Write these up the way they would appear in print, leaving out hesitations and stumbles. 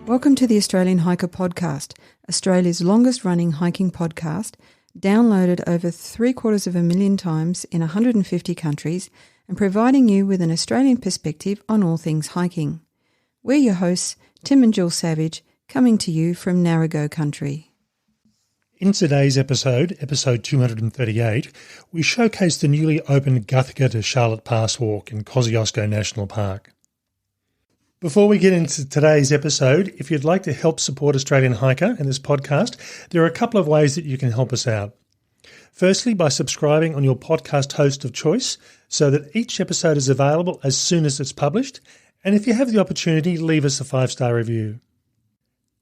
Welcome to the Australian Hiker Podcast, Australia's longest-running hiking podcast, downloaded over 750,000 times in 150 countries and providing you with an Australian perspective on all things hiking. We're your hosts, Tim and Jill Savage, coming to you from Ngarigo Country. In today's episode 238, we showcase the newly opened Guthaga to Charlotte Pass Walk in Kosciuszko National Park. Before we get into today's episode, if you'd like to help support Australian Hiker and this podcast, there are a couple of ways that you can help us out. Firstly, by subscribing on your podcast host of choice so that each episode is available as soon as it's published, and if you have the opportunity, leave us a 5-star review.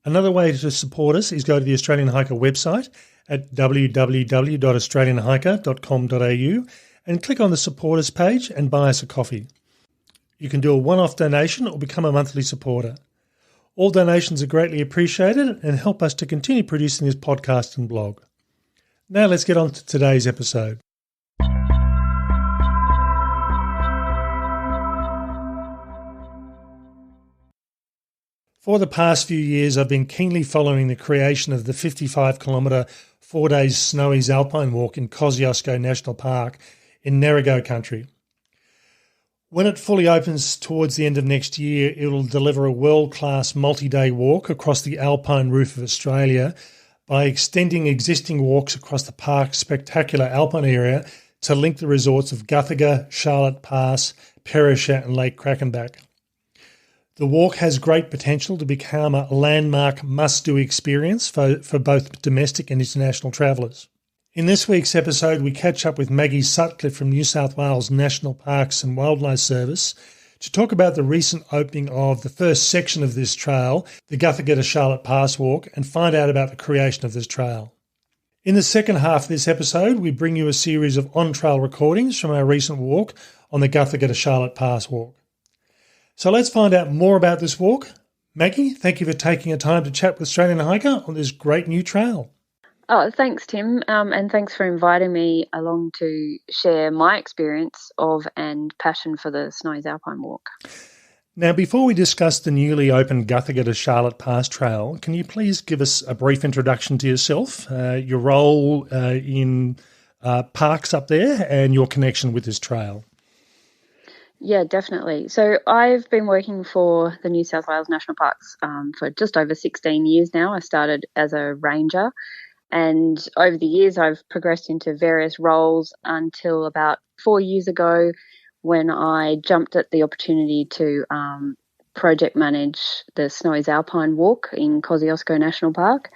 Another way to support us is go to the Australian Hiker website at www.australianhiker.com.au and click on the supporters page and buy us a coffee. You can do a one-off donation or become a monthly supporter. All donations are greatly appreciated and help us to continue producing this podcast and blog. Now let's get on to today's episode. For the past few years, I've been keenly following the creation of the 55-kilometre 4-day Snowies Alpine Walk in Kosciuszko National Park in Ngarigo Country. When it fully opens towards the end of next year, it will deliver a world-class multi-day walk across the alpine roof of Australia by extending existing walks across the park's spectacular alpine area to link the resorts of Guthaga, Charlotte Pass, Perisher and Lake Krakenbach. The walk has great potential to become a landmark must-do experience for both domestic and international travellers. In this week's episode, we catch up with Maggie Sutcliffe from New South Wales National Parks and Wildlife Service to talk about the recent opening of the first section of this trail, the Guthaga to Charlotte Pass Walk, and find out about the creation of this trail. In the second half of this episode, we bring you a series of on-trail recordings from our recent walk on the Guthaga to Charlotte Pass Walk. So let's find out more about this walk. Maggie, thank you for taking a time to chat with Australian Hiker on this great new trail. Oh, thanks, Tim, and thanks for inviting me along to share my experience of and passion for the Snowies Alpine Walk. Now, before we discuss the newly opened Guthaga to Charlotte Pass Trail, can you please give us a brief introduction to yourself, your role in parks up there and your connection with this trail? Yeah, definitely. So I've been working for the New South Wales National Parks for just over 16 years now. I started as a ranger. And over the years, I've progressed into various roles until about 4 years ago when I jumped at the opportunity to project manage the Snowies Alpine Walk in Kosciuszko National Park,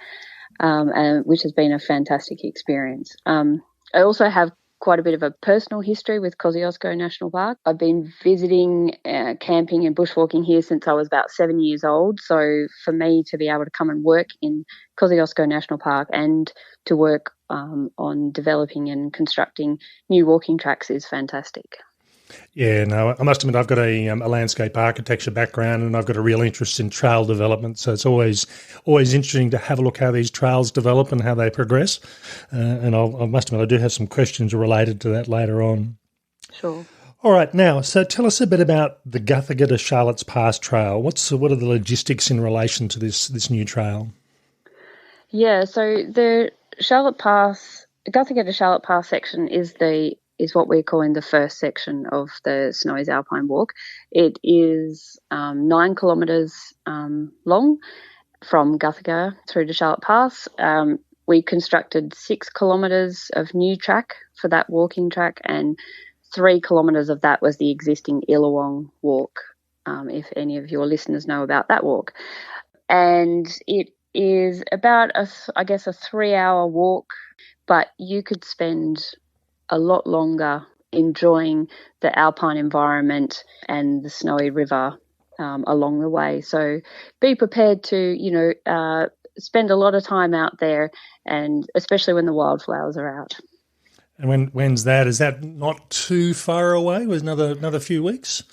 which has been a fantastic experience. I also have quite a bit of a personal history with Kosciuszko National Park. I've been visiting, camping and bushwalking here since I was about 7 years old. So for me to be able to come and work in Kosciuszko National Park and to work on developing and constructing new walking tracks is fantastic. Yeah, no, I must admit I've got a landscape architecture background and I've got a real interest in trail development. So it's always interesting to have a look how these trails develop and how they progress. And I must admit I do have some questions related to that later on. Sure. All right, now, so tell us a bit about the Guthaga to Charlotte's Pass Trail. What are the logistics in relation to this new trail? Yeah, so the Guthaga to Charlotte Pass section is what we're calling the first section of the Snowies Alpine Walk. It is 9 kilometres long from Guthaga through to Charlotte Pass. We constructed 6 kilometres of new track for that walking track, and 3 kilometres of that was the existing Illawong walk, if any of your listeners know about that walk. And it is about, a 3-hour walk, but you could spend a lot longer enjoying the alpine environment and the Snowy River along the way. So be prepared to, spend a lot of time out there, and especially when the wildflowers are out. And when's that? Is that not too far away? Was another few weeks?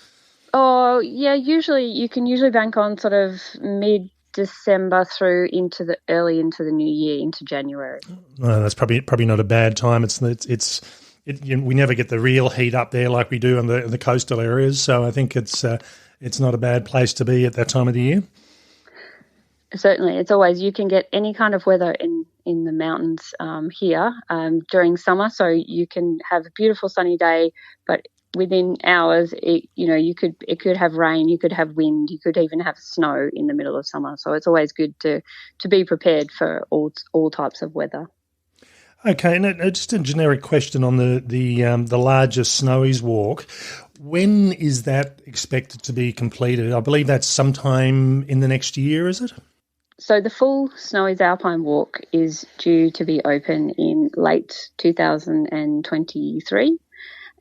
Oh, yeah, you can usually bank on sort of mid-December through into the new year, into January. That's probably not a bad time. We never get the real heat up there like we do in the coastal areas, so I think it's not a bad place to be at that time of the year. Certainly, it's always, you can get any kind of weather in the mountains here during summer. So you can have a beautiful sunny day, but within hours, it could have rain, you could have wind, you could even have snow in the middle of summer. So it's always good to be prepared for all types of weather. Okay, and just a generic question on the larger Snowies Walk. When is that expected to be completed? I believe that's sometime in the next year, is it? So the full Snowies Alpine Walk is due to be open in late 2023.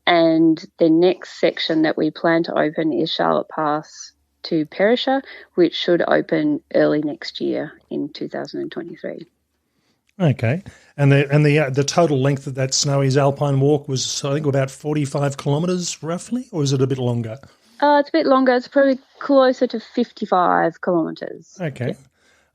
And the next section that we plan to open is Charlotte Pass to Perisher, which should open early next year in 2023. Okay, and the total length of that Snowies Alpine Walk was, I think, about 45 kilometres roughly, or is it a bit longer? It's a bit longer. It's probably closer to 55 kilometres. Okay. Yeah.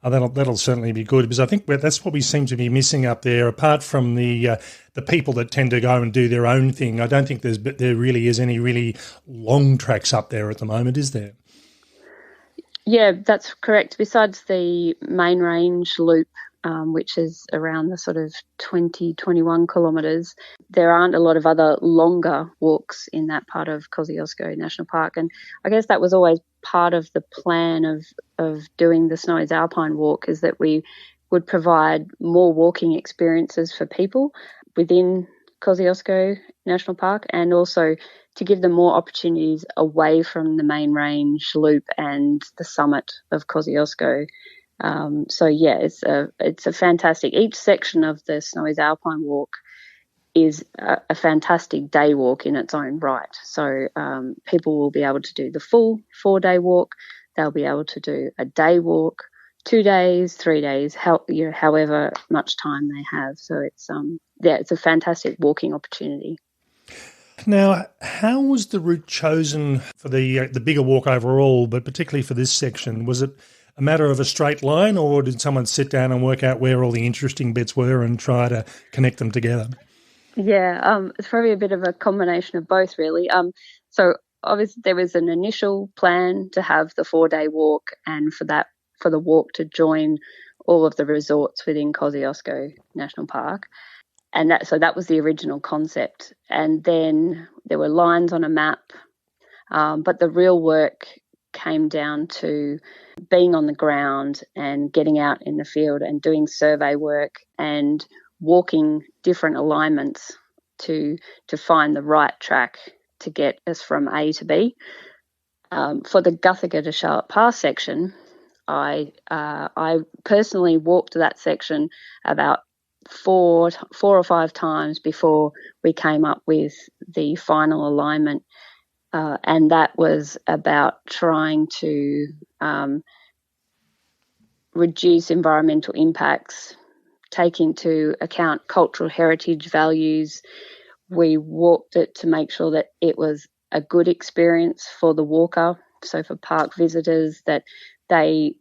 That'll certainly be good, because I think that's what we seem to be missing up there. Apart from the people that tend to go and do their own thing, I don't think there really is any really long tracks up there at the moment, is there? Yeah, that's correct. Besides the main range loop, which is around the sort of 21 kilometres, there aren't a lot of other longer walks in that part of Kosciuszko National Park. And I guess that was always part of the plan of doing the Snowies Alpine Walk, is that we would provide more walking experiences for people within Kosciuszko National Park, and also to give them more opportunities away from the main range loop and the summit of Kosciuszko. So yeah, it's a fantastic. Each section of the Snowies Alpine Walk is a fantastic day walk in its own right. So people will be able to do the full 4-day walk. They'll be able to do a day walk, 2 days, 3 days, however much time they have. So it's a fantastic walking opportunity. Now, how was the route chosen for the bigger walk overall, but particularly for this section? Was it a matter of a straight line, or did someone sit down and work out where all the interesting bits were and try to connect them together? Yeah, it's probably a bit of a combination of both, really. So obviously there was an initial plan to have the 4-day walk, and for the walk to join all of the resorts within Kosciuszko National Park. And that was the original concept. And then there were lines on a map, but the real work came down to being on the ground and getting out in the field and doing survey work and walking different alignments to find the right track to get us from A to B. For the Guthaga to Charlotte Pass section, I personally walked that section about four or five times before we came up with the final alignment, and that was about trying to reduce environmental impacts, take into account cultural heritage values. We walked it to make sure that it was a good experience for the walker, so for park visitors, that they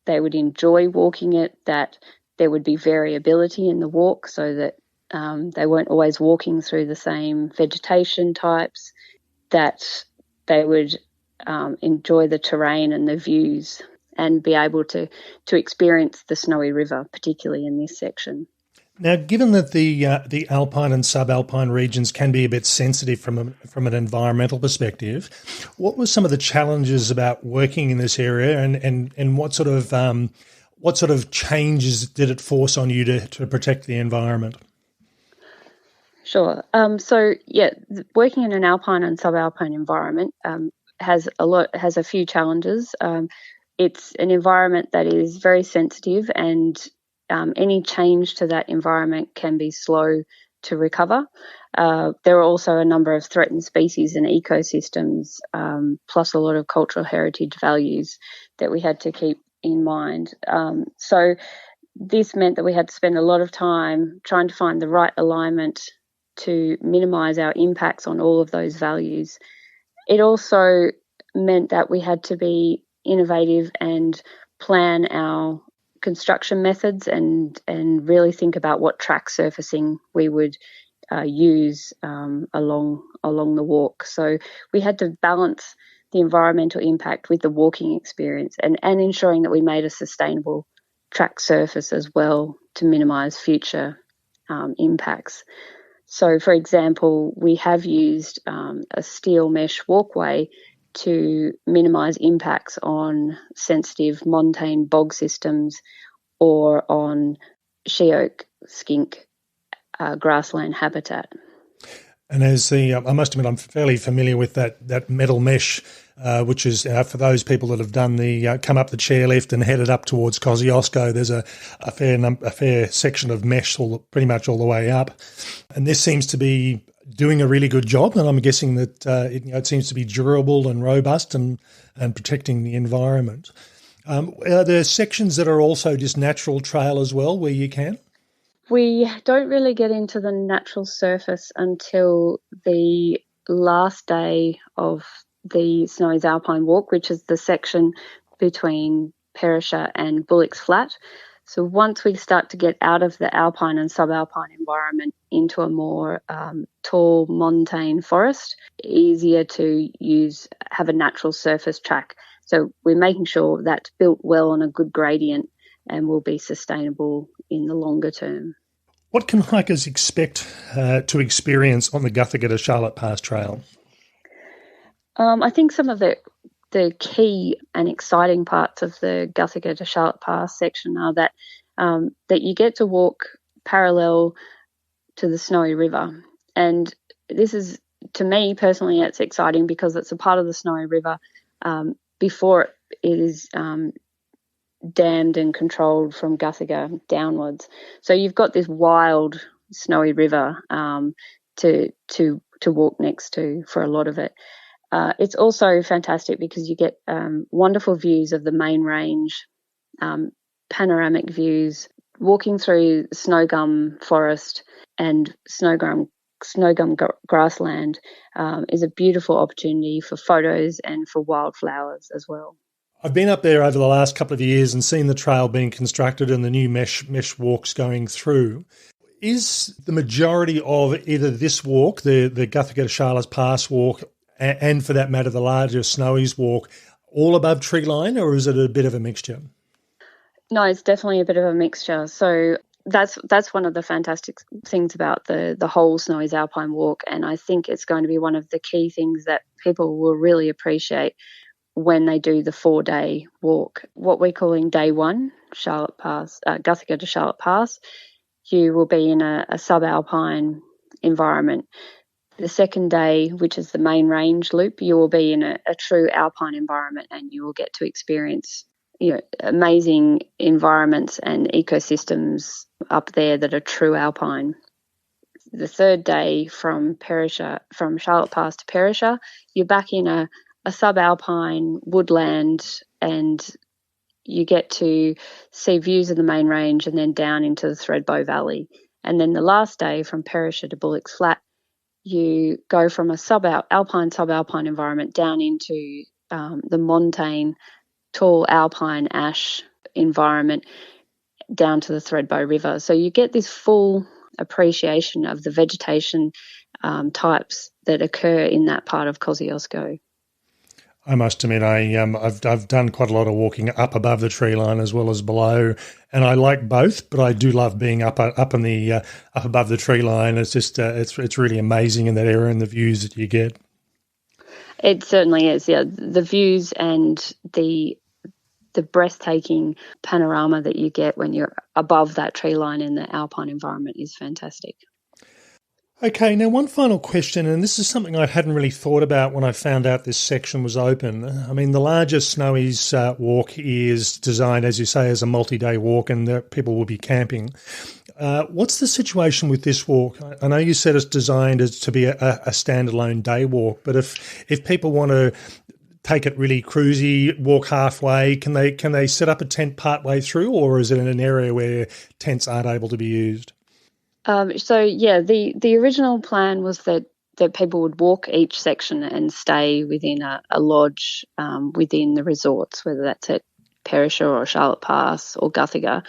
would enjoy walking it, that there would be variability in the walk, so that they weren't always walking through the same vegetation types, that they would enjoy the terrain and the views and be able to experience the Snowy River, particularly in this section. Now, given that the alpine and subalpine regions can be a bit sensitive from an environmental perspective, what were some of the challenges about working in this area, and what sort of changes did it force on you to protect the environment? Sure. So yeah, working in an alpine and subalpine environment has a few challenges. It's an environment that is very sensitive, and any change to that environment can be slow to recover. There are also a number of threatened species and ecosystems, plus a lot of cultural heritage values that we had to keep in mind. So this meant that we had to spend a lot of time trying to find the right alignment to minimise our impacts on all of those values. It also meant that we had to be innovative and plan our construction methods and really think about what track surfacing we would use along the walk. So we had to balance the environmental impact with the walking experience, and ensuring that we made a sustainable track surface as well to minimise future impacts. So, for example, we have used a steel mesh walkway to minimise impacts on sensitive montane bog systems or on sheoak skink grassland habitat. And as I must admit, I'm fairly familiar with that metal mesh, which is for those people that have done the come up the chairlift and headed up towards Kosciuszko. There's a fair section of mesh pretty much all the way up, and this seems to be doing a really good job. And I'm guessing that it seems to be durable and robust and protecting the environment. Are there sections that are also just natural trail as well, where you can? We don't really get into the natural surface until the last day of the Snowies Alpine Walk, which is the section between Perisher and Bullock's Flat. So once we start to get out of the alpine and subalpine environment into a more tall montane forest, easier to have a natural surface track. So we're making sure that's built well on a good gradient and will be sustainable in the longer term. What can hikers expect to experience on the Guthaga to Charlotte Pass Trail? I think some of the key and exciting parts of the Guthaga to Charlotte Pass section are that you get to walk parallel to the Snowy River. And this is, to me personally, it's exciting because it's a part of the Snowy River before it is dammed and controlled from Guthaga downwards. So you've got this wild Snowy River to walk next to for a lot of it. It's also fantastic because you get wonderful views of the main range, panoramic views, walking through snow gum forest and snow gum grassland is a beautiful opportunity for photos and for wildflowers as well. I've been up there over the last couple of years and seen the trail being constructed and the new mesh walks going through. Is the majority of either this walk, the Guthaga to Charlotte Pass walk, and for that matter, the larger Snowies walk, all above tree line, or is it a bit of a mixture? No, it's definitely a bit of a mixture. So that's one of the fantastic things about the whole Snowies Alpine Walk, and I think it's going to be one of the key things that people will really appreciate when they do the 4-day walk. What we're calling day one, Charlotte Pass, Guthaga to Charlotte Pass, you will be in a subalpine environment. The second day, which is the main range loop, you will be in a true alpine environment, and you will get to experience amazing environments and ecosystems up there that are true alpine. The third day from Charlotte Pass to Perisher, you're back in a subalpine woodland, and you get to see views of the main range and then down into the Thredbo Valley. And then the last day from Perisher to Bullock's Flat, you go from a subalpine environment down into the montane, tall alpine ash environment down to the Thredbo River. So you get this full appreciation of the vegetation types that occur in that part of Kosciuszko. I must admit, I've done quite a lot of walking up above the tree line as well as below, and I like both. But I do love being up in the up above the tree line. It's just it's really amazing in that area and the views that you get. It certainly is. Yeah, the views and the breathtaking panorama that you get when you're above that tree line in the alpine environment is fantastic. Okay, now one final question, and this is something I hadn't really thought about when I found out this section was open. I mean, the largest Snowies walk is designed, as you say, as a multi-day walk, and people will be camping. What's the situation with this walk? I know you said it's designed as to be a standalone day walk, but if people want to take it really cruisy, walk halfway, can they set up a tent partway through, or is it in an area where tents aren't able to be used? The original plan was that people would walk each section and stay within a lodge within the resorts, whether that's at Perisher or Charlotte Pass or Guthaga.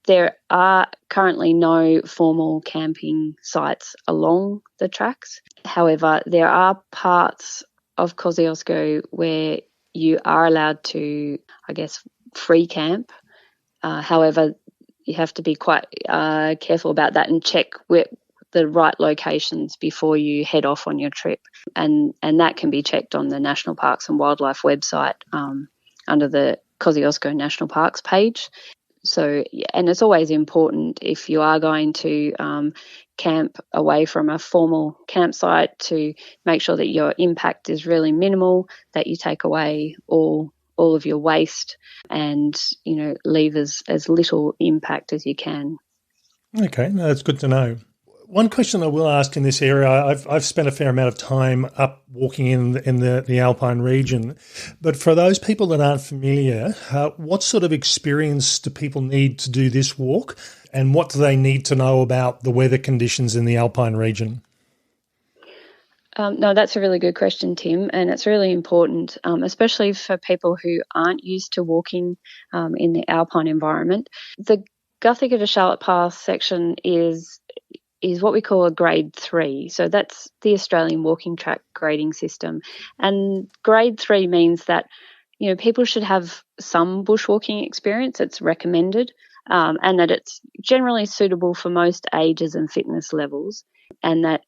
There are currently no formal camping sites along the tracks. However, there are parts of Kosciuszko where you are allowed to, I guess, free camp. However, you have to be quite careful about that and check the right locations before you head off on your trip. And that can be checked on the National Parks and Wildlife website under the Kosciuszko National Parks page. So, and it's always important if you are going to camp away from a formal campsite to make sure that your impact is really minimal, that you take away all of your waste and, leave as little impact as you can. Okay, no, that's good to know. One question I will ask in this area, I've spent a fair amount of time up walking in the Alpine region, but for those people that aren't familiar, what sort of experience do people need to do this walk, and what do they need to know about the weather conditions in the Alpine region? No, that's a really good question, Tim, and it's really important, especially for people who aren't used to walking in the Alpine environment. The Guthiga to Charlotte Pass section is what we call a grade 3. So that's the Australian walking track grading system. And grade 3 means that, people should have some bushwalking experience. It's recommended, and that it's generally suitable for most ages and fitness levels, and that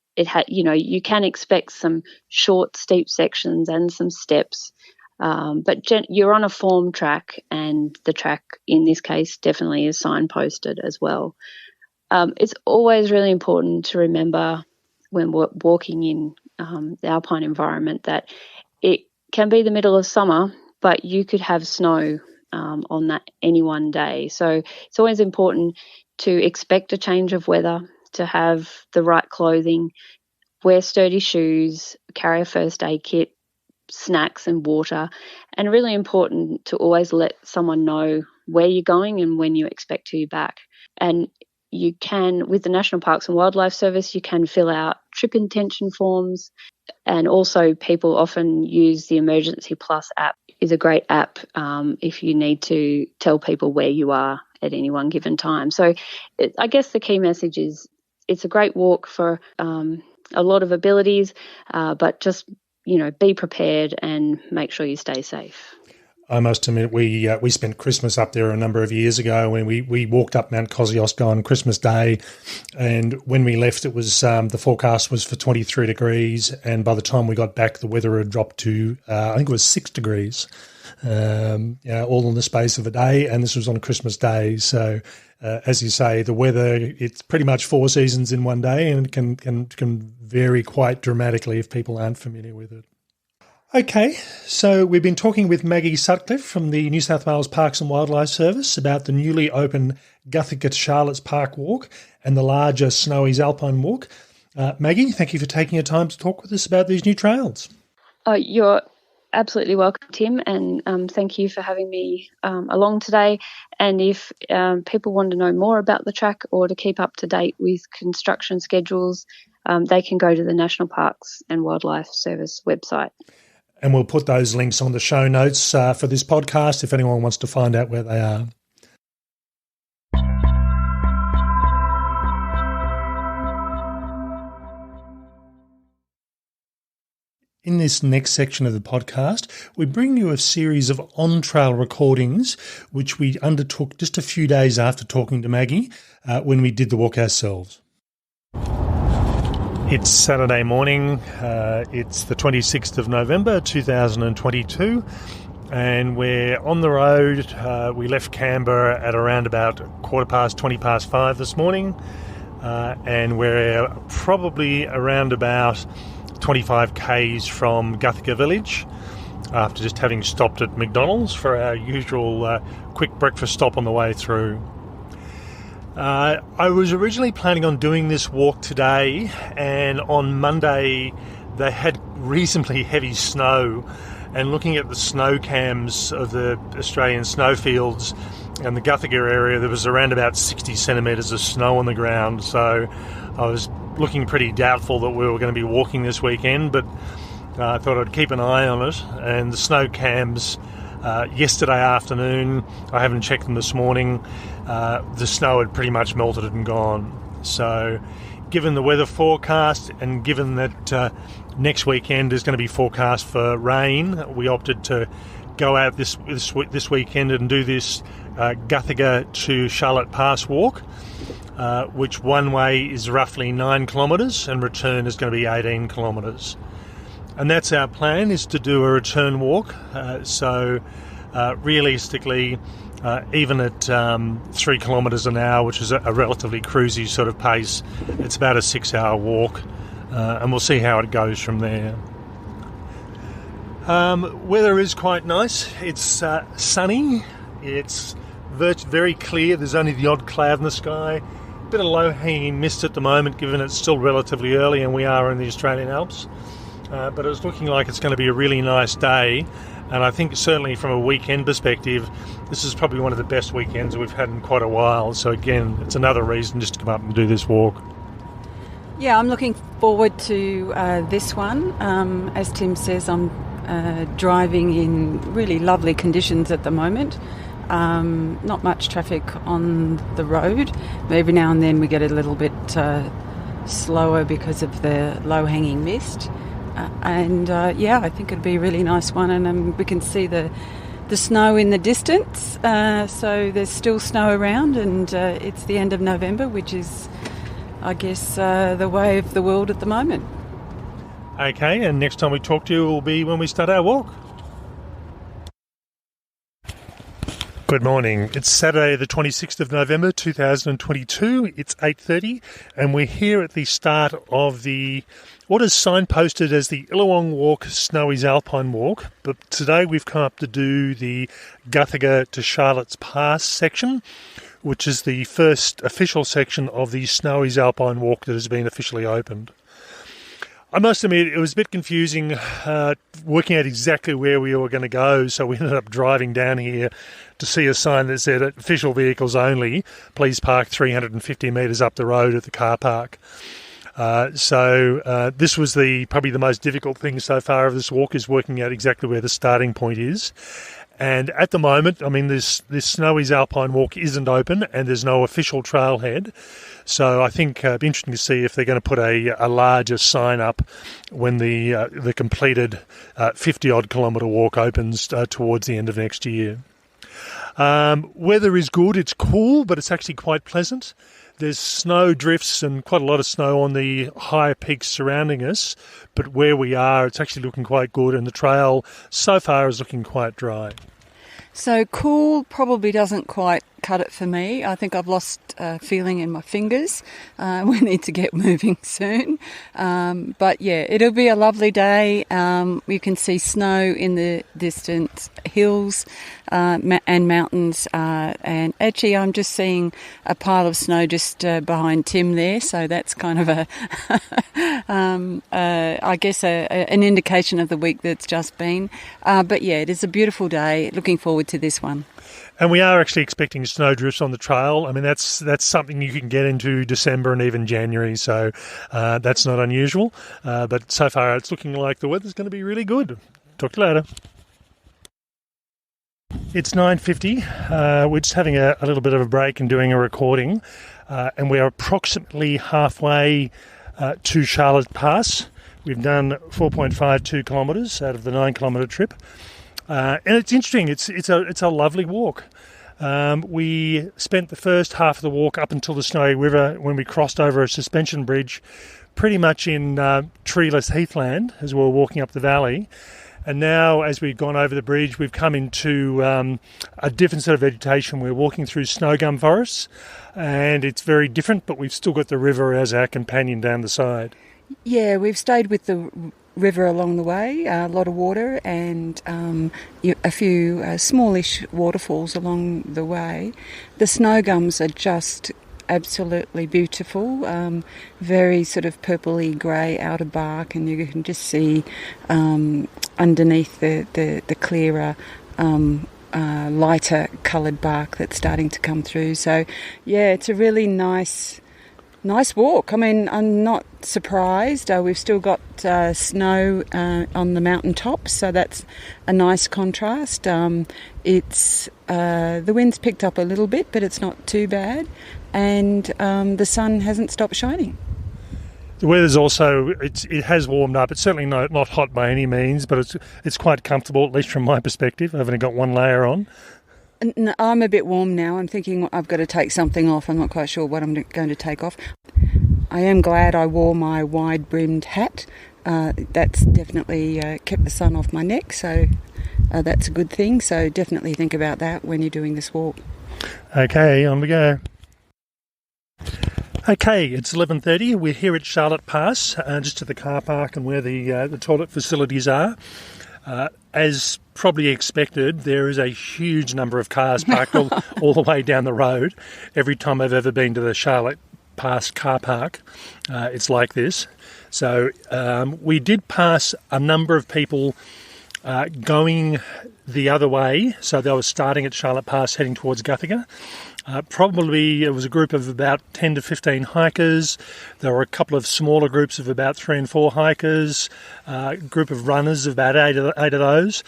you can expect some short, steep sections and some steps. But you're on a form track, and the track in this case definitely is signposted as well. It's always really important to remember when we're walking in the Alpine environment that it can be the middle of summer, but you could have snow on that any one day. So it's always important to expect a change of weather, to have the right clothing, wear sturdy shoes, carry a first aid kit, snacks and water, and really important to always let someone know where you're going and when you expect to be back. And you can, with the National Parks and Wildlife Service, you can fill out trip intention forms, and also people often use the Emergency Plus app. It's a great app if you need to tell people where you are at any one given time. So I guess the key message is it's a great walk for a lot of abilities, but just, be prepared and make sure you stay safe. I must admit, we spent Christmas up there a number of years ago when we walked up Mount Kosciuszko on Christmas Day, and when we left, it was the forecast was for 23 degrees, and by the time we got back, the weather had dropped to I think it was 6 degrees, all in the space of a day, and this was on Christmas Day. So, as you say, the weather, it's pretty much 4 seasons in one day, and it can vary quite dramatically if people aren't familiar with it. Okay, so we've been talking with Maggie Sutcliffe from the New South Wales Parks and Wildlife Service about the newly opened Guthiga to Charlotte's Park Walk and the larger Snowies Alpine Walk. Maggie, thank you for taking your time to talk with us about these new trails. You're absolutely welcome, Tim, and thank you for having me along today. And if people want to know more about the track or to keep up to date with construction schedules, they can go to the National Parks and Wildlife Service website. And we'll put those links on the show notes for this podcast if anyone wants to find out where they are. In this next section of the podcast, we bring you a series of on-trail recordings which we undertook just a few days after talking to Maggie when we did the walk ourselves. It's Saturday morning, it's the 26th of November 2022, and we're on the road. We left Canberra at around about 5:20 this morning, and we're probably around about 25 k's from Guthiga village after just having stopped at McDonald's for our usual quick breakfast stop on the way through. I was originally planning on doing this walk today, and on Monday they had reasonably heavy snow, and looking at the snow cams of the Australian snowfields and the Guthiga area, there was around about 60 centimetres of snow on the ground, so I was looking pretty doubtful that we were going to be walking this weekend, but I thought I'd keep an eye on it. And the snow cams yesterday afternoon, I haven't checked them this morning, the snow had pretty much melted and gone. So given the weather forecast and given that next weekend is going to be forecast for rain, we opted to go out this weekend and do this Guthaga to Charlotte Pass walk, which one way is roughly 9 kilometres and return is going to be 18 kilometres. And that's our plan, is to do a return walk. So realistically, even at 3 kilometres an hour, which is a relatively cruisy sort of pace, it's about a 6-hour walk, and we'll see how it goes from there. Weather is quite nice. It's sunny. It's very clear. There's only the odd cloud in the sky. A bit of low-hanging mist at the moment, given it's still relatively early and we are in the Australian Alps. But it's looking like it's going to be a really nice day. And I think certainly from a weekend perspective, this is probably one of the best weekends we've had in quite a while. So again, it's another reason just to come up and do this walk. Yeah, I'm looking forward to this one. As Tim says, I'm driving in really lovely conditions at the moment. Not much traffic on the road. Every now and then we get a little bit slower because of the low-hanging mist. I think it'd be a really nice one, and we can see the snow in the distance. So there's still snow around, and it's the end of November, which is, I guess, the way of the world at the moment. Okay, and next time we talk to you will be when we start our walk. Good morning. It's Saturday the 26th of November 2022. It's 8:30 and we're here at the start of what is signposted as the Illawong Walk, Snowies Alpine Walk. But today we've come up to do the Guthaga to Charlotte's Pass section, which is the first official section of the Snowies Alpine Walk that has been officially opened. I must admit, it was a bit confusing working out exactly where we were going to go, so we ended up driving down here to see a sign that said official vehicles only, please park 350 metres up the road at the car park. So this was probably the most difficult thing so far of this walk, is working out exactly where the starting point is. And at the moment, I mean, this Snowies Alpine Walk isn't open and there's no official trailhead. So I think it'd be interesting to see if they're going to put a larger sign up when the completed 50-odd kilometre walk opens towards the end of next year. Weather is good. It's cool, but it's actually quite pleasant. There's snow drifts and quite a lot of snow on the higher peaks surrounding us, but where we are, it's actually looking quite good, and the trail so far is looking quite dry. So cool probably doesn't quite cut it for me. I think I've lost feeling in my fingers. We need to get moving soon. But yeah, it'll be a lovely day. You can see snow in the distance, hills and mountains. And actually I'm just seeing a pile of snow just behind Tim there. So that's kind of I guess an indication of the week that's just been. But yeah, it is a beautiful day. Looking forward to this one. And we are actually expecting snow drifts on the trail. I mean, that's something you can get into December and even January, so that's not unusual. But so far it's looking like the weather's going to be really good. Talk to you later. It's 9:50. We're just having a little bit of a break and doing a recording. And we are approximately halfway to Charlotte Pass. We've done 4.52 kilometres out of the 9-kilometre trip. And it's interesting. It's a lovely walk. We spent the first half of the walk up until the Snowy River, when we crossed over a suspension bridge, pretty much in treeless heathland as we were walking up the valley. And now, as we've gone over the bridge, we've come into a different sort of vegetation. We're walking through snow gum forests, and it's very different, but we've still got the river as our companion down the side. Yeah, we've stayed with the river along the way, a lot of water, and a few smallish waterfalls along the way. The snow gums are just absolutely beautiful, very sort of purpley grey outer bark, and you can just see underneath the clearer lighter coloured bark that's starting to come through. So yeah, it's a really nice walk. I mean, I'm not surprised. We've still got snow on the mountain tops, so that's a nice contrast. It's the wind's picked up a little bit, but it's not too bad, and the sun hasn't stopped shining. The weather's also, it has warmed up. It's certainly not hot by any means, but it's quite comfortable, at least from my perspective. I've only got one layer on. I'm a bit warm now. I'm thinking I've got to take something off. I'm not quite sure what I'm going to take off. I am glad I wore my wide-brimmed hat. That's definitely kept the sun off my neck, so that's a good thing. So definitely think about that when you're doing this walk. Okay, on we go. Okay, it's 11:30. We're here at Charlotte Pass, just at the car park and where the toilet facilities are. As probably expected, there is a huge number of cars parked all the way down the road. Every time I've ever been to the Charlotte Pass car park, it's like this. So we did pass a number of people going the other way. So they were starting at Charlotte Pass, heading towards Guthiga. Probably it was a group of about 10 to 15 hikers. There were a couple of smaller groups of about 3 and 4 hikers, a group of runners of about eight of those.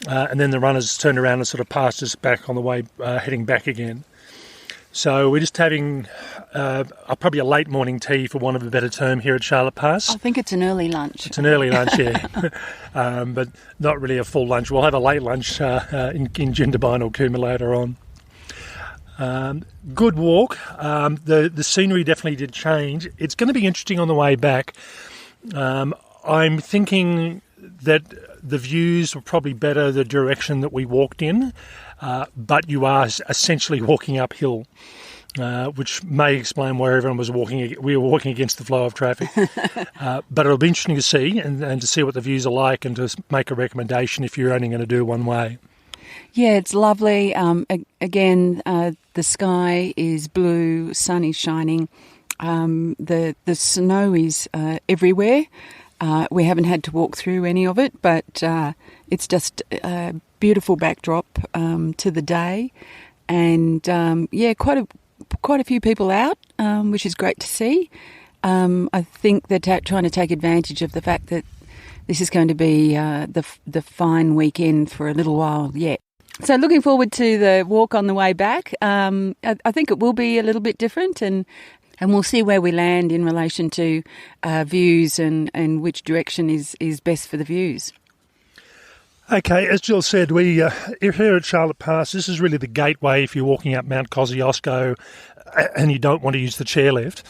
And then the runners turned around and sort of passed us back on the way heading back again. So we're just having probably a late morning tea, for want of a better term, here at Charlotte Pass. I think it's an early lunch. It's an early lunch, yeah. But not really a full lunch. We'll have a late lunch in Jindabyne or Cooma later on. Good walk. The scenery definitely did change. It's going to be interesting on the way back. I'm thinking that the views were probably better the direction that we walked in, but you are essentially walking uphill, which may explain why everyone was walking. We were walking against the flow of traffic. But it'll be interesting to see and to see what the views are like and to make a recommendation if you're only going to do one way. Yeah, it's lovely. Again, the sky is blue, sun is shining. The snow is everywhere. We haven't had to walk through any of it, but it's just a beautiful backdrop to the day. And quite a few people out, which is great to see. I think they're trying to take advantage of the fact that this is going to be the fine weekend for a little while yet. So looking forward to the walk on the way back. I think it will be a little bit different, and we'll see where we land in relation to views and which direction is best for the views. Okay, as Jill said, we here at Charlotte Pass, this is really the gateway if you're walking up Mount Kosciuszko and you don't want to use the chairlift.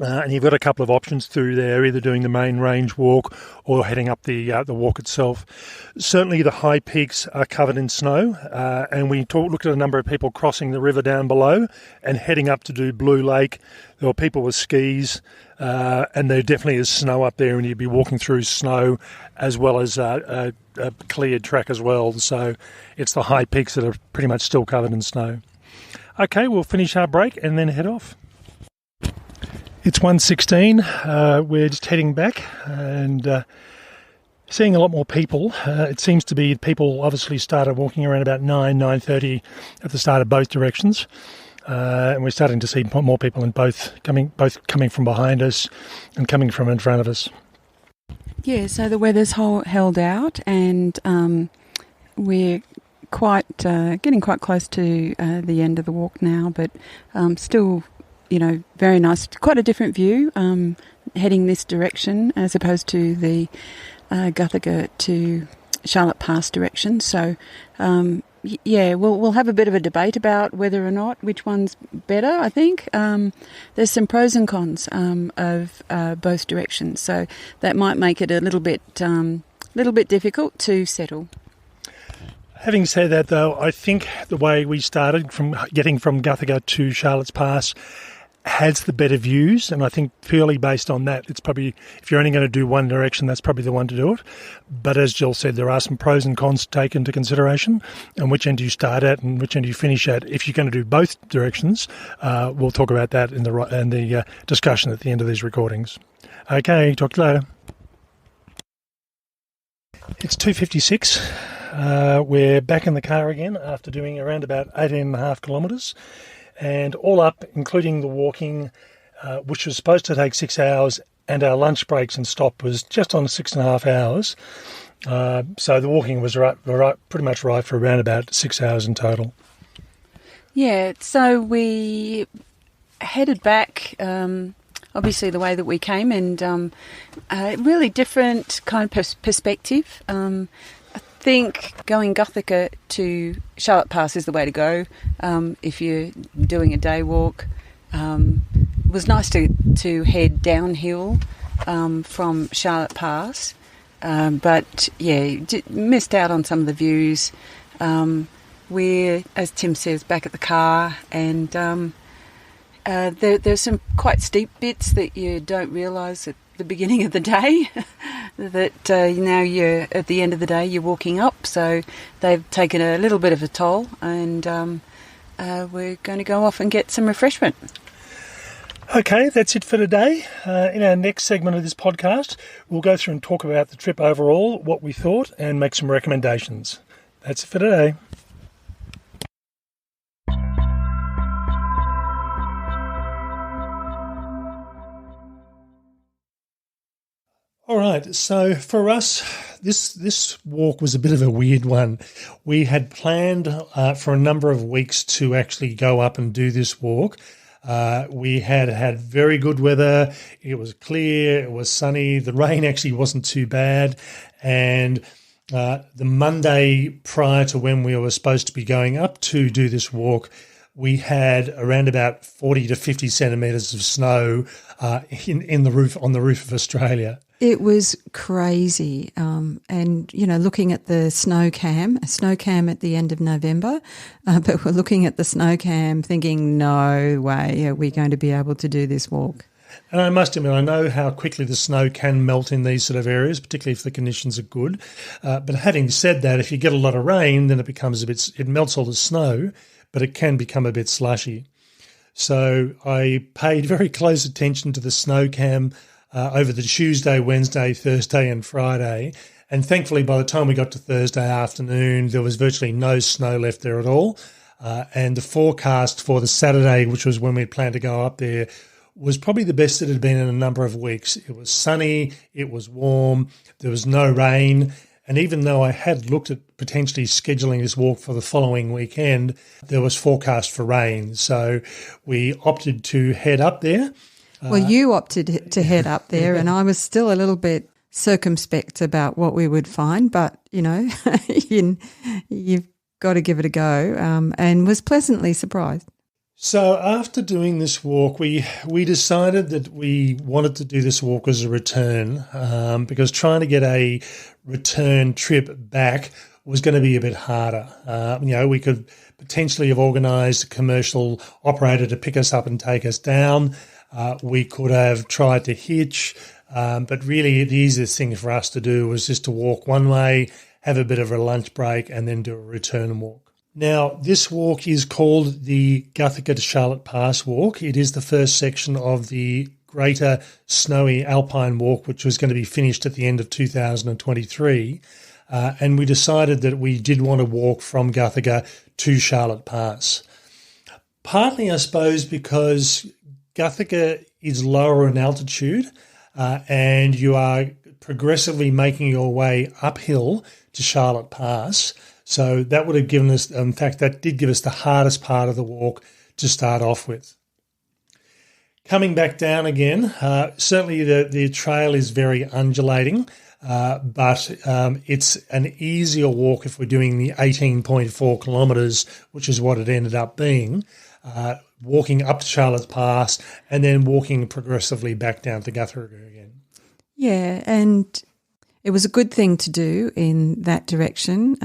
And you've got a couple of options through there, either doing the main range walk or heading up the walk itself. Certainly the high peaks are covered in snow, and we looked at a number of people crossing the river down below and heading up to do Blue Lake. There were people with skis, and there definitely is snow up there, and you'd be walking through snow as well as a cleared track as well. So it's the high peaks that are pretty much still covered in snow. Okay, we'll finish our break and then head off. It's 1:16. We're just heading back and seeing a lot more people. It seems to be people obviously started walking around about 9:30 at the start of both directions. And we're starting to see more people in both coming from behind us and coming from in front of us. Yeah, so the weather's held out, and we're getting quite close to the end of the walk now, but still, very nice. Quite a different view heading this direction as opposed to the Guthiga to Charlotte Pass direction. So, we'll have a bit of a debate about whether or not which one's better, I think. There's some pros and cons of both directions, so that might make it a little bit difficult to settle. Having said that, though, I think the way we started from getting from Guthiga to Charlotte's Pass has the better views, and I think purely based on that, it's probably, if you're only going to do one direction, that's probably the one to do it. But as Jill said, there are some pros and cons to take into consideration, and which end do you start at and which end do you finish at. If you're going to do both directions, we'll talk about that in the discussion at the end of these recordings. Okay, talk to you later. It's 2:56. We're back in the car again after doing around about 18.5 kilometres. And all up, including the walking, which was supposed to take 6 hours, and our lunch breaks and stop was just on 6.5 hours. So the walking was pretty much right for around about 6 hours in total. Yeah, so we headed back. obviously the way that we came, and really different kind of perspective. I think going Gothica to Charlotte Pass is the way to go if you're doing a day walk. It was nice to head downhill from Charlotte Pass, but missed out on some of the views. We're, as Tim says, back at the car, and there's some quite steep bits that you don't realise at the beginning of the day that now you're at the end of the day you're walking up, so they've taken a little bit of a toll, and we're going to go off and get some refreshment. Okay, that's it for today. In our next segment of this podcast, we'll go through and talk about the trip overall, what we thought, and make some recommendations. That's it for today. All right, so for us, this walk was a bit of a weird one. We had planned for a number of weeks to actually go up and do this walk. We had very good weather. It was clear, it was sunny. The rain actually wasn't too bad. And the Monday prior to when we were supposed to be going up to do this walk, we had around about 40 to 50 centimetres of snow on the roof of Australia. It was crazy. And, looking at the snow cam at the end of November, but we're looking at the snow cam thinking, no way are we going to be able to do this walk. And I must admit, I know how quickly the snow can melt in these sort of areas, particularly if the conditions are good. But having said that, if you get a lot of rain, then it melts all the snow, but it can become a bit slushy. So I paid very close attention to the snow cam over the Tuesday, Wednesday, Thursday and Friday. And thankfully, by the time we got to Thursday afternoon, there was virtually no snow left there at all. And the forecast for the Saturday, which was when we planned to go up there, was probably the best it had been in a number of weeks. It was sunny, it was warm, there was no rain. And even though I had looked at potentially scheduling this walk for the following weekend, there was forecast for rain. So we opted to head up there. Well, you opted to head up there, and I was still a little bit circumspect about what we would find, but, you've got to give it a go, and was pleasantly surprised. So after doing this walk, we decided that we wanted to do this walk as a return because trying to get a return trip back was going to be a bit harder. We could potentially have organised a commercial operator to pick us up and take us down. We could have tried to hitch, but really the easiest thing for us to do was just to walk one way, have a bit of a lunch break, and then do a return walk. Now, this walk is called the Gothica to Charlotte Pass Walk. It is the first section of the Greater Snowy Alpine Walk, which was going to be finished at the end of 2023. And we decided that we did want to walk from Gothica to Charlotte Pass. Partly, I suppose, because Gothica is lower in altitude and you are progressively making your way uphill to Charlotte Pass. So that would have given us, in fact, that did give us the hardest part of the walk to start off with. Coming back down again, certainly the trail is very undulating, but it's an easier walk if we're doing the 18.4 kilometres, which is what it ended up being, walking up to Charlotte Pass and then walking progressively back down to Gothica again. Yeah, and it was a good thing to do in that direction,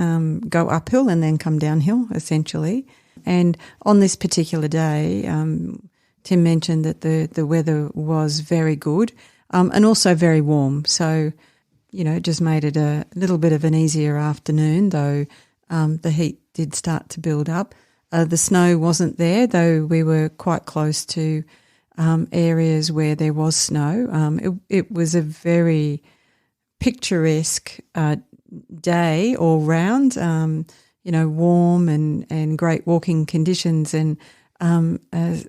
go uphill and then come downhill, essentially. And on this particular day, Tim mentioned that the weather was very good and also very warm. So, it just made it a little bit of an easier afternoon, though the heat did start to build up. The snow wasn't there, though we were quite close to areas where there was snow. It was a very picturesque day all round, warm and great walking conditions and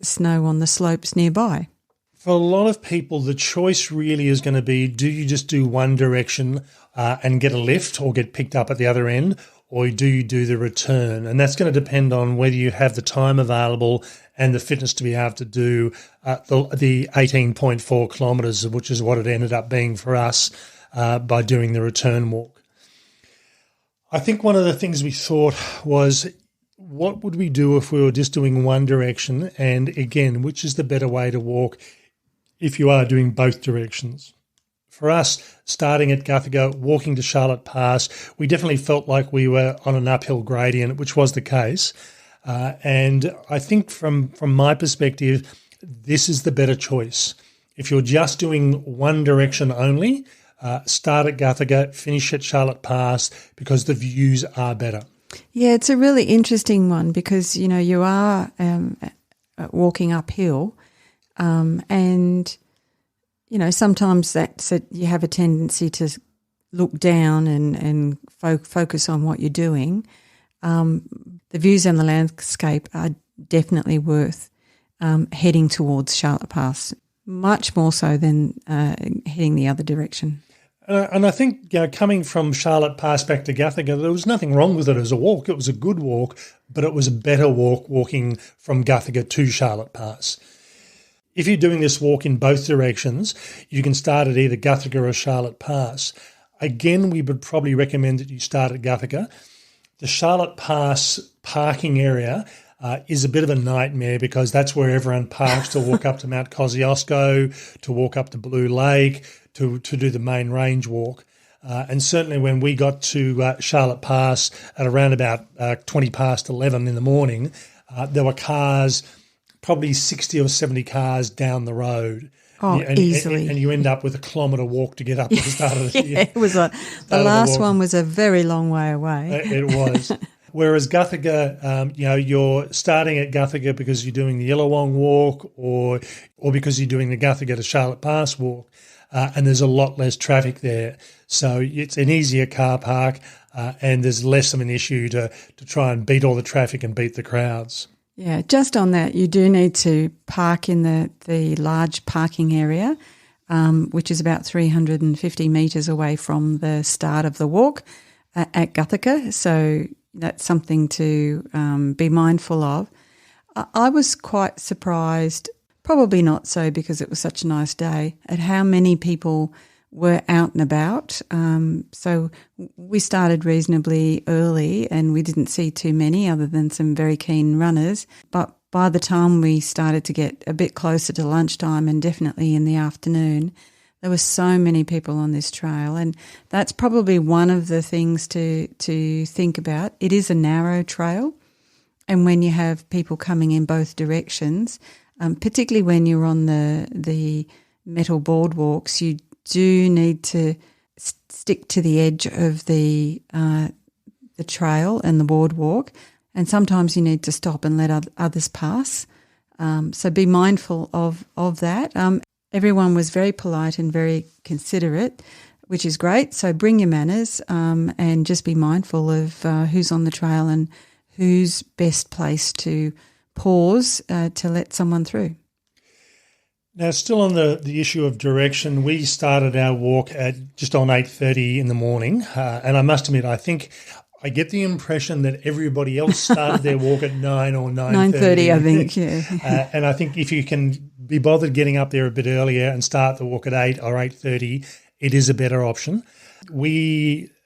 snow on the slopes nearby. For a lot of people, the choice really is going to be, do you just do one direction and get a lift or get picked up at the other end, or do you do the return? And that's going to depend on whether you have the time available and the fitness to be able to do the 18.4 kilometres, which is what it ended up being for us by doing the return walk. I think one of the things we thought was, what would we do if we were just doing one direction? And again, which is the better way to walk if you are doing both directions? For us, starting at Guthaga, walking to Charlotte Pass, we definitely felt like we were on an uphill gradient, which was the case. And I think from my perspective, this is the better choice. If you're just doing one direction only, start at Guthaga, finish at Charlotte Pass, because the views are better. Yeah, it's a really interesting one because, you are walking uphill and, sometimes you have a tendency to look down and focus on what you're doing. The views and the landscape are definitely worth heading towards Charlotte Pass, much more so than heading the other direction. And I think coming from Charlotte Pass back to Guthaga, there was nothing wrong with it as a walk. It was a good walk, but it was a better walk walking from Guthaga to Charlotte Pass. If you're doing this walk in both directions, you can start at either Guthaga or Charlotte Pass. Again, we would probably recommend that you start at Guthaga. The Charlotte Pass parking area is a bit of a nightmare because that's where everyone parks to walk up to Mount Kosciuszko, to walk up to Blue Lake, to do the main range walk. And certainly when we got to Charlotte Pass at around about 20 past 11 in the morning, there were cars, probably 60 or 70 cars down the road. Oh, easily. And you end up with a kilometre walk to get up to the start of the it was the last one was a very long way away. It was. Whereas Guthaga, you're starting at Guthaga because you're doing the Illawong walk or because you're doing the Guthaga to Charlotte Pass walk, and there's a lot less traffic there. So it's an easier car park and there's less of an issue to try and beat all the traffic and beat the crowds. Yeah, just on that, you do need to park in the large parking area, which is about 350 metres away from the start of the walk at Guthaga. So that's something to be mindful of. I was quite surprised, probably not so because it was such a nice day, at how many people were out and about. So we started reasonably early and we didn't see too many other than some very keen runners. But by the time we started to get a bit closer to lunchtime and definitely in the afternoon, there were so many people on this trail, and that's probably one of the things to think about. It is a narrow trail, and when you have people coming in both directions, particularly when you're on the metal boardwalks, you do need to stick to the edge of the trail and the boardwalk, and sometimes you need to stop and let others pass. So be mindful of that. Everyone was very polite and very considerate, which is great. So bring your manners and just be mindful of who's on the trail and who's best placed to pause to let someone through. Now, still on the issue of direction, we started our walk at just on 8:30 in the morning. And I must admit, I think I get the impression that everybody else started their walk at 9 or 9:30. 9:30, I think, yeah. And I think if you can be bothered getting up there a bit earlier and start the walk at 8 or 8:30, it is a better option.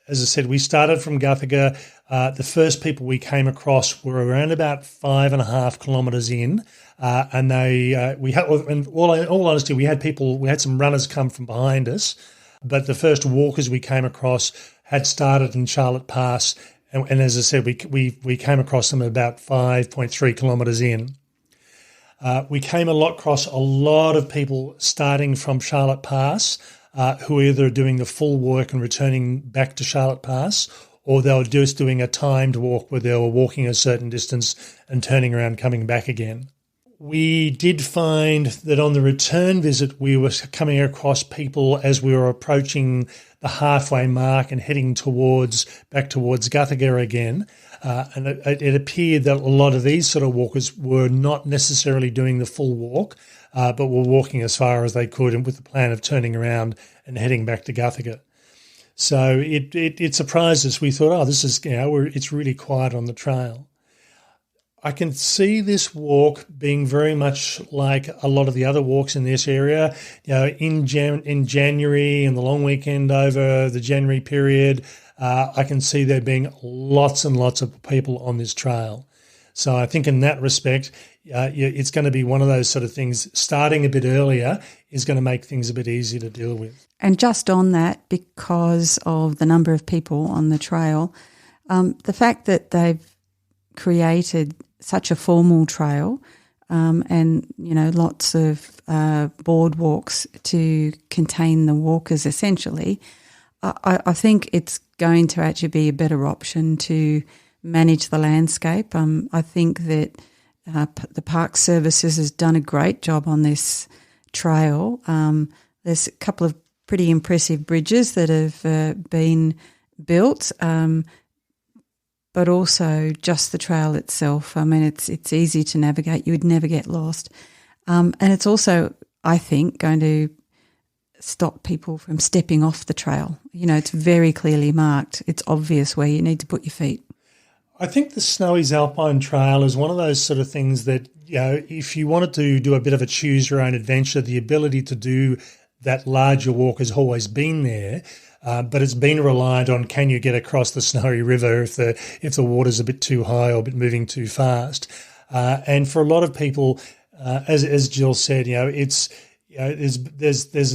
As I said, we started from Guthaga. The first people we came across were around about 5.5 kilometres in, and in all honesty, we had some runners come from behind us, but the first walkers we came across had started in Charlotte Pass, and as I said, we came across them about 5.3 kilometres in. We came across a lot of people starting from Charlotte Pass who were either doing the full walk and returning back to Charlotte Pass, or they were just doing a timed walk where they were walking a certain distance and turning around, coming back again. We did find that on the return visit, we were coming across people as we were approaching the halfway mark and heading back towards Guthaga again. And it appeared that a lot of these sort of walkers were not necessarily doing the full walk, but were walking as far as they could and with the plan of turning around and heading back to Guthaga. So it surprised us. We thought, this is, it's really quiet on the trail. I can see this walk being very much like a lot of the other walks in this area. In January and the long weekend over the January period, I can see there being lots and lots of people on this trail. So I think in that respect, it's going to be one of those sort of things. Starting a bit earlier is going to make things a bit easier to deal with. And just on that, because of the number of people on the trail, the fact that they've created such a formal trail and, lots of boardwalks to contain the walkers essentially, I think it's going to actually be a better option to manage the landscape. I think that the Park Services has done a great job on this trail. There's a couple of pretty impressive bridges that have been built, but also just the trail itself. I mean, it's easy to navigate. You would never get lost. And it's also, I think, going to stop people from stepping off the trail. It's very clearly marked. It's obvious where you need to put your feet. I think the Snowies Alpine Trail is one of those sort of things that, if you wanted to do a bit of a choose your own adventure, the ability to do that larger walk has always been there. But it's been reliant on, can you get across the Snowy River if the water's a bit too high or a bit moving too fast? And for a lot of people, as Jill said, there's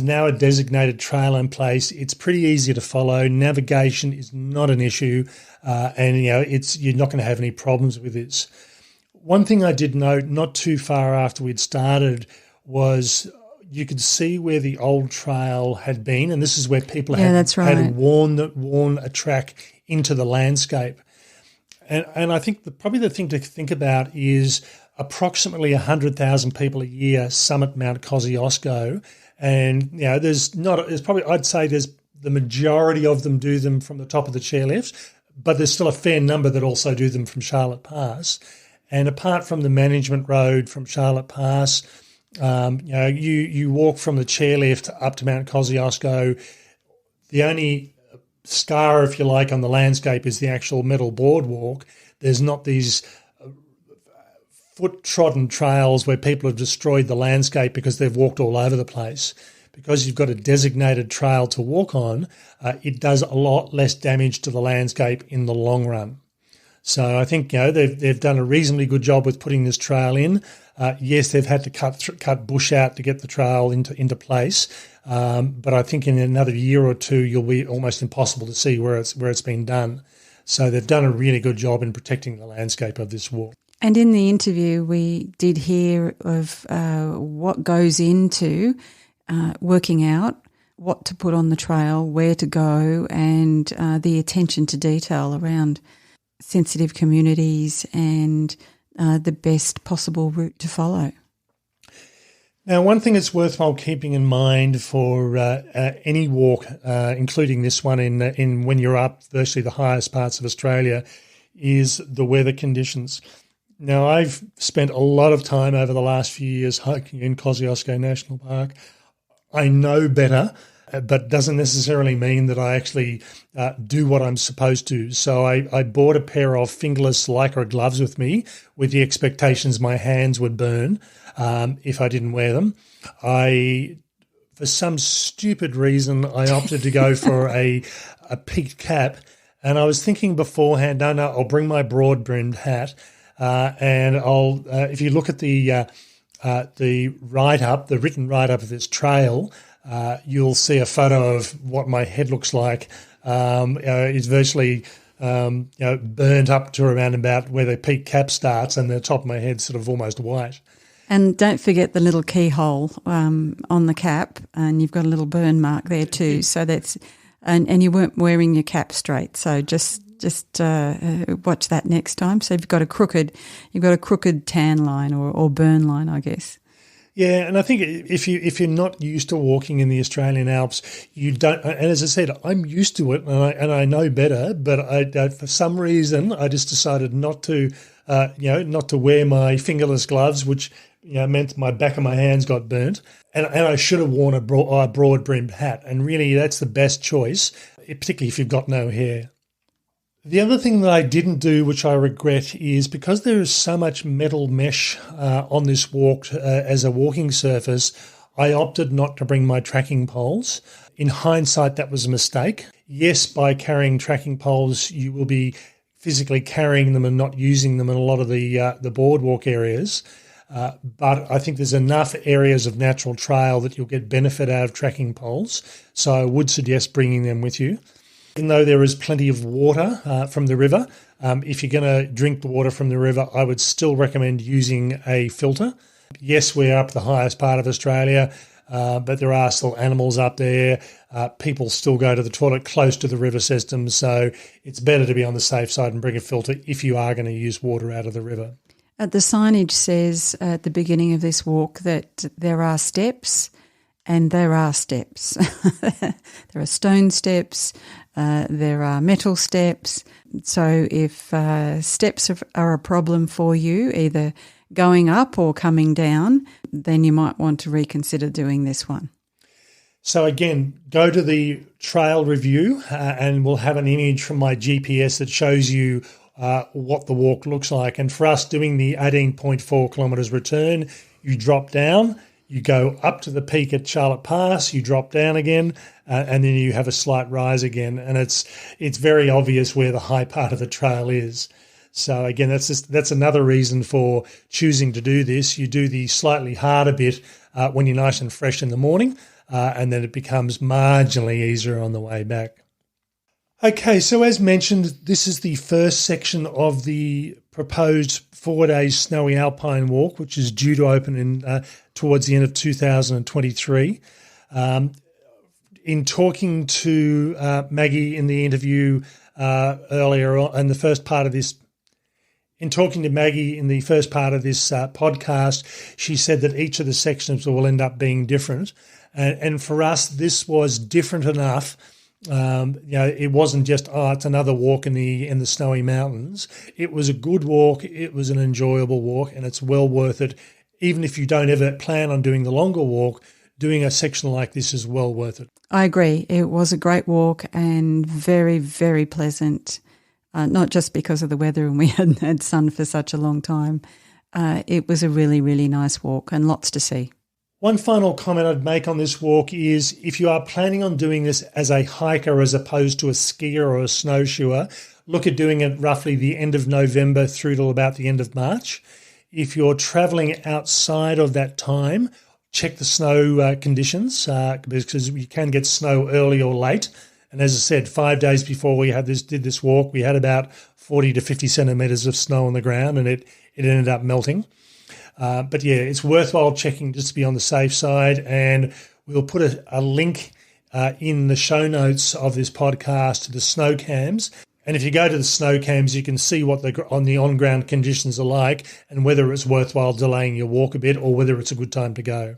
now a designated trail in place. It's pretty easy to follow. Navigation is not an issue, and you're not going to have any problems with this. One thing I did note, not too far after we'd started, was you could see where the old trail had been, and this is where people had worn a track into the landscape. And I think probably the thing to think about is approximately 100,000 people a year summit Mount Kosciuszko, and there's the majority of them do them from the top of the chairlift, but there's still a fair number that also do them from Charlotte Pass. And apart from the management road from Charlotte Pass, you walk from the chairlift up to Mount Kosciuszko. The only scar, if you like, on the landscape is the actual metal boardwalk. There's not these foot-trodden trails where people have destroyed the landscape because they've walked all over the place. Because you've got a designated trail to walk on, it does a lot less damage to the landscape in the long run. So I think they've done a reasonably good job with putting this trail in. Yes, they've had to cut bush out to get the trail into place, but I think in another year or two you'll be almost impossible to see where it's been done. So they've done a really good job in protecting the landscape of this walk. And in the interview, we did hear of what goes into working out what to put on the trail, where to go, and the attention to detail around sensitive communities and the best possible route to follow. Now, one thing that's worthwhile keeping in mind for any walk, including this one in when you're up virtually the highest parts of Australia, is the weather conditions. Now, I've spent a lot of time over the last few years hiking in Kosciuszko National Park. I know better, but doesn't necessarily mean that I actually do what I'm supposed to. So I bought a pair of fingerless Lycra gloves with me with the expectations my hands would burn if I didn't wear them. For some stupid reason, I opted to go for a peaked cap, and I was thinking beforehand, no, I'll bring my broad-brimmed hat, and I'll if you look at the write-up, the written write-up of this trail, you'll see a photo of what my head looks like. It's virtually burnt up to around about where the peak cap starts, and the top of my head's sort of almost white. And don't forget the little keyhole on the cap, and you've got a little burn mark there too. So that's and you weren't wearing your cap straight. So just watch that next time. So you've got a crooked tan line or burn line, I guess. Yeah, and I think if you're not used to walking in the Australian Alps, you don't. And as I said, I'm used to it, and I know better. But I for some reason, I just decided not to wear my fingerless gloves, which meant my back of my hands got burnt, and I should have worn a broad-brimmed hat. And really, that's the best choice, particularly if you've got no hair. The other thing that I didn't do, which I regret, is because there is so much metal mesh on this walk as a walking surface, I opted not to bring my tracking poles. In hindsight, that was a mistake. Yes, by carrying tracking poles, you will be physically carrying them and not using them in a lot of the boardwalk areas. But I think there's enough areas of natural trail that you'll get benefit out of tracking poles. So I would suggest bringing them with you. Even though there is plenty of water from the river, if you're going to drink the water from the river, I would still recommend using a filter. Yes, we're up the highest part of Australia, but there are still animals up there. People still go to the toilet close to the river system, so it's better to be on the safe side and bring a filter if you are going to use water out of the river. The signage says at the beginning of this walk that there are steps, and there are steps. There are stone steps, there are metal steps. So if steps are a problem for you, either going up or coming down, then you might want to reconsider doing this one. So again, go to the trail review and we'll have an image from my GPS that shows you what the walk looks like. And for us doing the 18.4 kilometres return, you drop down, you go up to the peak at Charlotte Pass, you drop down again, and then you have a slight rise again. And it's very obvious where the high part of the trail is. So again, that's another reason for choosing to do this. You do the slightly harder bit when you're nice and fresh in the morning, and then it becomes marginally easier on the way back. Okay, so as mentioned, this is the first section of the proposed 4-day Snowy Alpine Walk, which is due to open towards the end of 2023. In talking to Maggie in the interview earlier on, in the first part of this, podcast, she said that each of the sections will end up being different. And for us, this was different enough. It wasn't just, it's another walk in the snowy mountains. It was a good walk. It was an enjoyable walk, and it's well worth it. Even if you don't ever plan on doing the longer walk, doing a section like this is well worth it. I agree. It was a great walk and very, very pleasant. Not just because of the weather and we hadn't had sun for such a long time. It was a really, really nice walk and lots to see. One final comment I'd make on this walk is if you are planning on doing this as a hiker as opposed to a skier or a snowshoer, look at doing it roughly the end of November through till about the end of March. If you're travelling outside of that time, check the snow conditions because you can get snow early or late. And as I said, 5 days before we did this walk, we had about 40 to 50 centimetres of snow on the ground, and it ended up melting. But yeah, it's worthwhile checking just to be on the safe side. And we'll put a link in the show notes of this podcast to the snow cams. And if you go to the snow cams, you can see what the on-ground conditions are like and whether it's worthwhile delaying your walk a bit or whether it's a good time to go.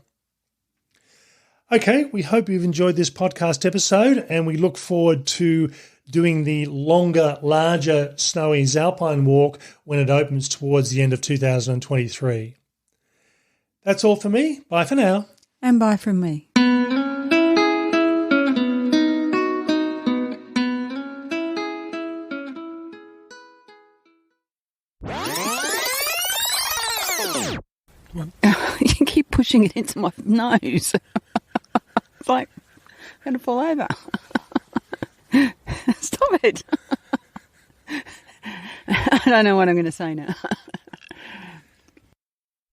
Okay, we hope you've enjoyed this podcast episode, and we look forward to doing the longer, larger Snowies Alpine Walk when it opens towards the end of 2023. That's all for me. Bye for now. And bye from me. You keep pushing it into my nose. It's like I'm going to fall over. Stop it. I don't know what I'm going to say now.